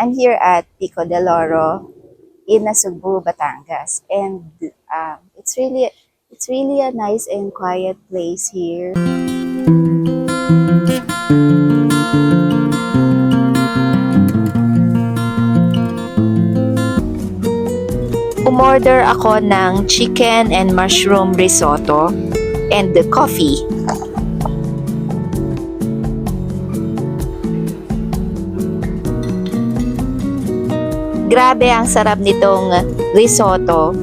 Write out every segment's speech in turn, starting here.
I'm here at Pico De Loro in Nasugbu, Batangas, and it's really a nice and quiet place here. Umorder ako ng chicken and mushroom risotto and the coffee. Grabe ang sarap nitong risotto.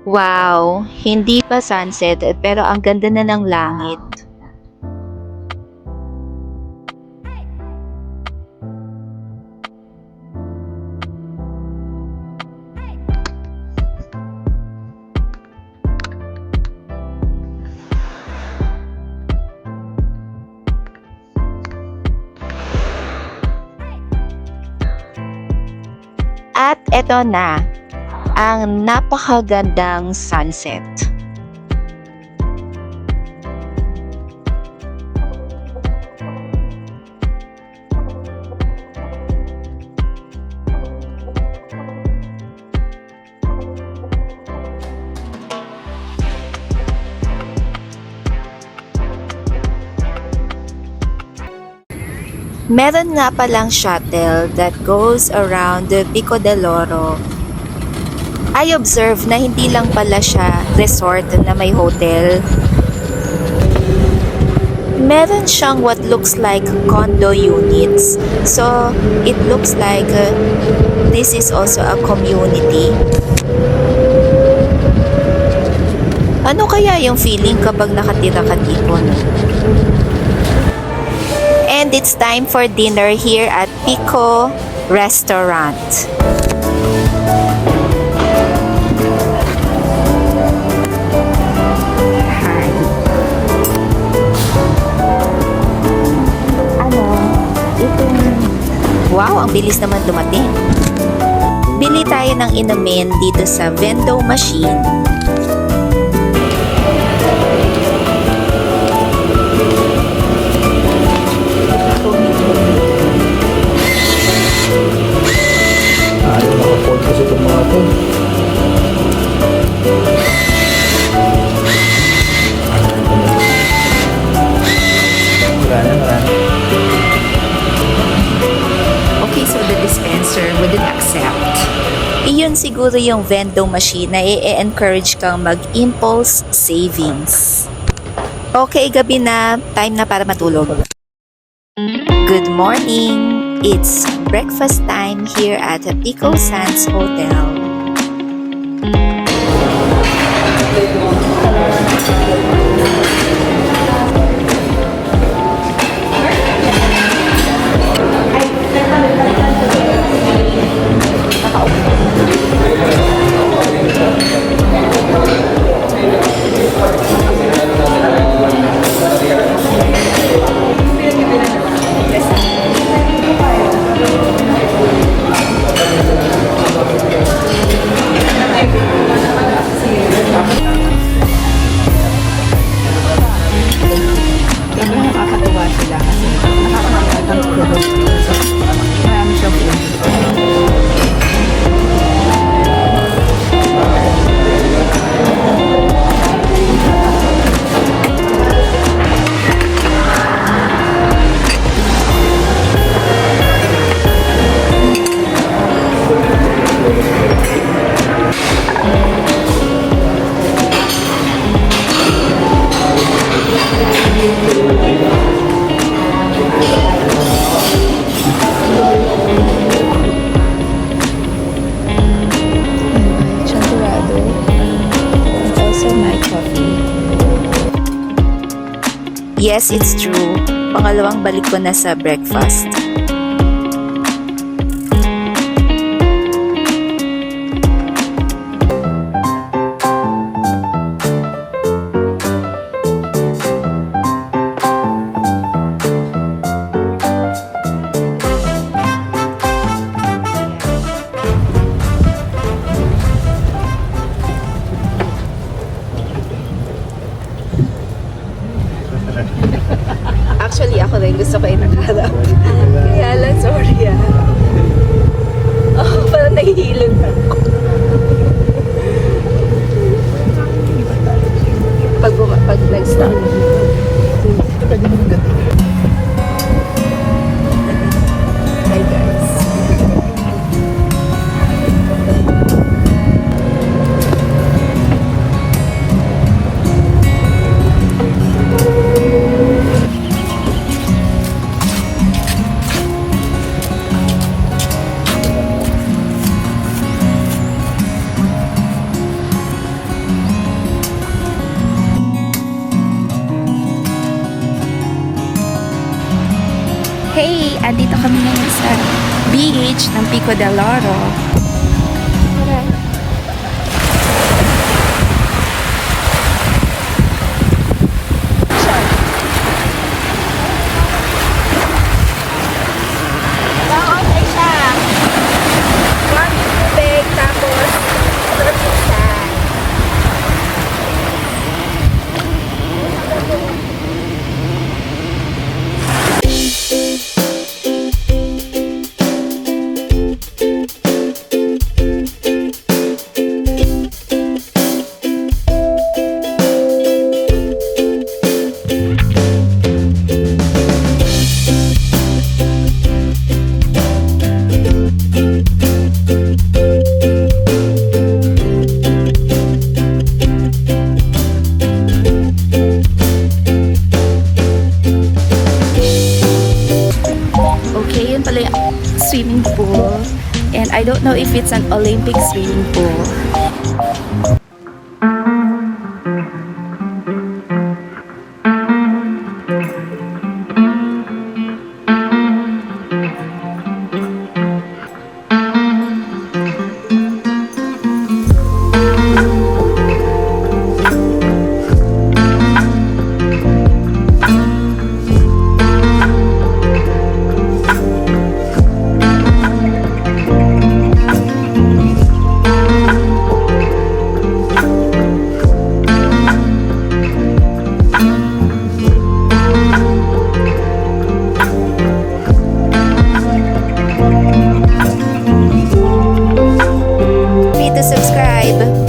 Wow, hindi pa sunset pero ang ganda na ng langit. At eto na, ang napakagandang sunset. Meron nga palang shuttle that goes around the Pico De Loro. I observe na hindi lang pala siya resort na may hotel. Meron siyang what looks like condo units. So, it looks like this is also a community. Ano kaya yung feeling kapag nakatira ka dito? And it's time for dinner here at Pico Restaurant. Wow, ang bilis naman dumating. Bili tayo ng inumin dito sa vending machine. Ayaw naka-fold kasi itong mga ito. Marami. Okay, so the dispenser wouldn't accept. Iyon siguro yung vending machine na i-encourage kang mag-impulse savings. Okay, gabi na. Time na para matulog. Good morning! It's breakfast time here at the Pico Sands Hotel. Yes, it's true. Pangalawang balik ko na sa breakfast. Actually, ako rin gusto ko yung nakaharap. Kaya Hey, andito kami ngayon sa beach ng Pico De Loro. Tara. Okay siya. Warm yung tubig, tapos surfing sand. Okay, yun pala yung swimming pool. And I don't know if it's an Olympic swimming pool. To subscribe.